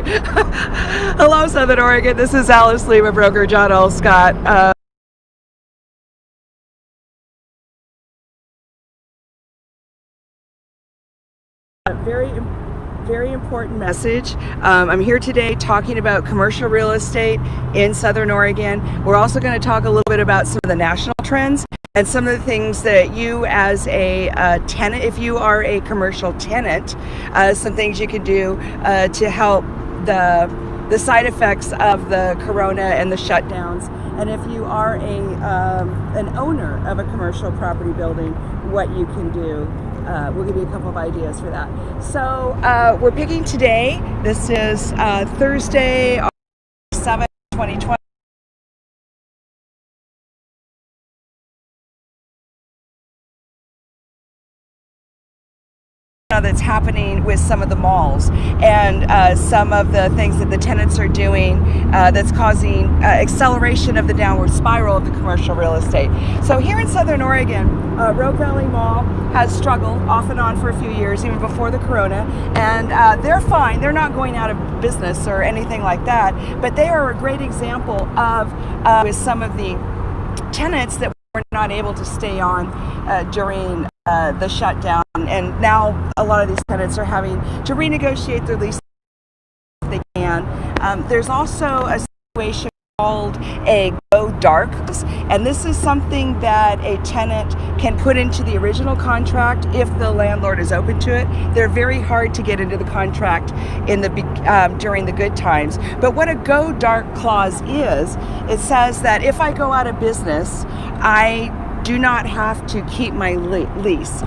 Hello, Southern Oregon. This is Alice Lema, broker John L. Scott. Very, very important message. I'm here today talking about commercial real estate in Southern Oregon. We're also going to talk a little bit about some of the national trends and some of the things that you as a tenant, if you are a commercial tenant, some things you can do to help the side effects of the corona and the shutdowns. And if you are an owner of a commercial property building, what you can do. We'll give you a couple of ideas for that. So we're picking today. This is Thursday, August 7th, 2020. That's happening with some of the malls and some of the things that the tenants are doing that's causing acceleration of the downward spiral of the commercial real estate. So here in Southern Oregon, Rogue Valley Mall has struggled off and on for a few years, even before the corona, and they're fine. They're not going out of business or anything like that, but they are a great example of with some of the tenants that were not able to stay on during the shutdown, and now a lot of these tenants are having to renegotiate their lease if they can. There's also a situation called a go dark, and this is something that a tenant can put into the original contract if the landlord is open to it. They're very hard to get into the contract in the during the good times. But what a go dark clause is, it says that if I go out of business, I do not have to keep my lease,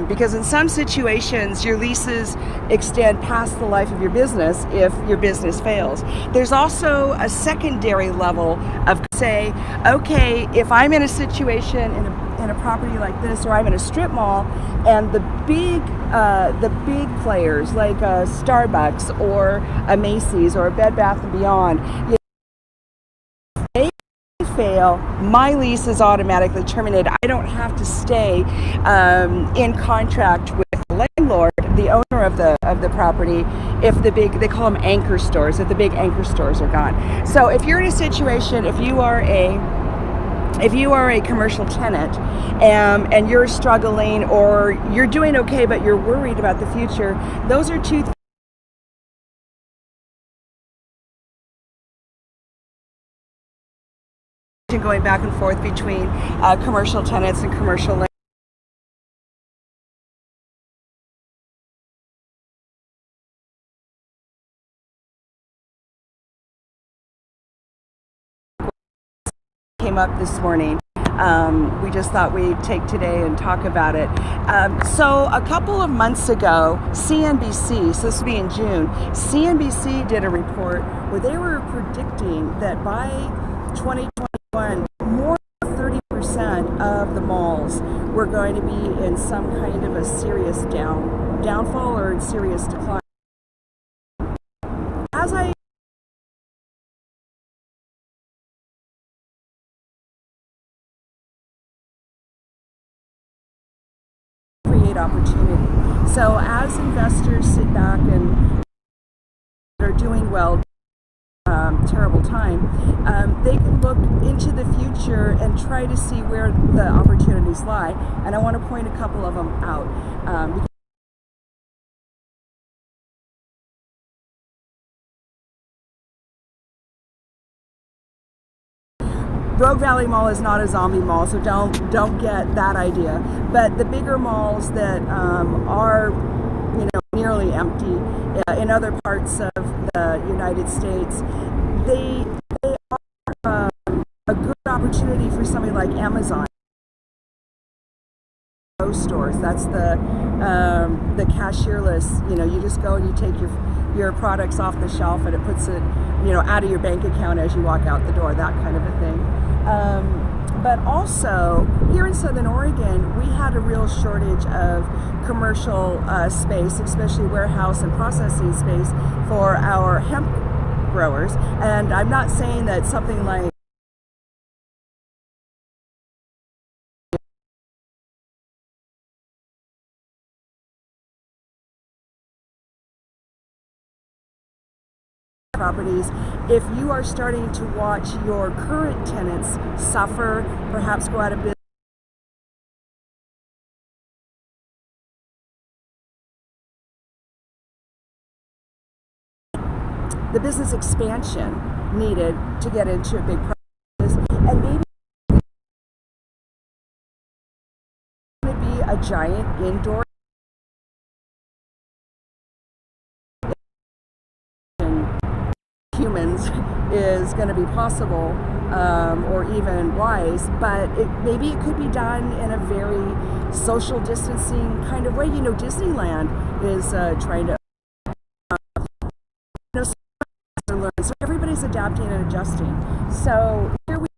because in some situations your leases extend past the life of your business if your business fails. There's also a secondary level of, say, okay, if I'm in a situation in a property like this, or I'm in a strip mall, and the big players like a Starbucks or a Macy's or a Bed Bath & Beyond, fail, my lease is automatically terminated. I don't have to stay in contract with the landlord, the owner of the property, if they call them anchor stores, if the big anchor stores are gone. So if you're in a situation, if you are a commercial tenant and you're struggling, or you're doing okay but you're worried about the future, those are two going back and forth between commercial tenants and commercial landlords. Came up this morning. We just thought we'd take today and talk about it. So a couple of months ago, CNBC, so this will be in June, CNBC did a report where they were predicting that by 2021, more than 30% of the malls were going to be in some kind of a serious downfall or serious decline. As I create opportunity. So as investors sit back and are doing well, terrible time, they can look into the future and try to see where the opportunities lie. And I want to point a couple of them out. Rogue Valley Mall is not a zombie mall, so don't get that idea. But the bigger malls that are, nearly empty in other parts of the United States, they are a good opportunity for somebody like Amazon. Stores, that's the cashierless. You just go and you take your products off the shelf, and it puts it out of your bank account as you walk out the door, that kind of a thing. But also here in Southern Oregon, we had a real shortage of commercial space, especially warehouse and processing space for our hemp growers. And I'm not saying that something like properties, if you are starting to watch your current tenants suffer, perhaps go out of business, the business expansion needed to get into a big practice, and maybe it would be a giant indoor humans is going to be possible, or even wise, but maybe it could be done in a very social distancing kind of way. You know, Disneyland is trying to learn, so everybody's adapting and adjusting. So here we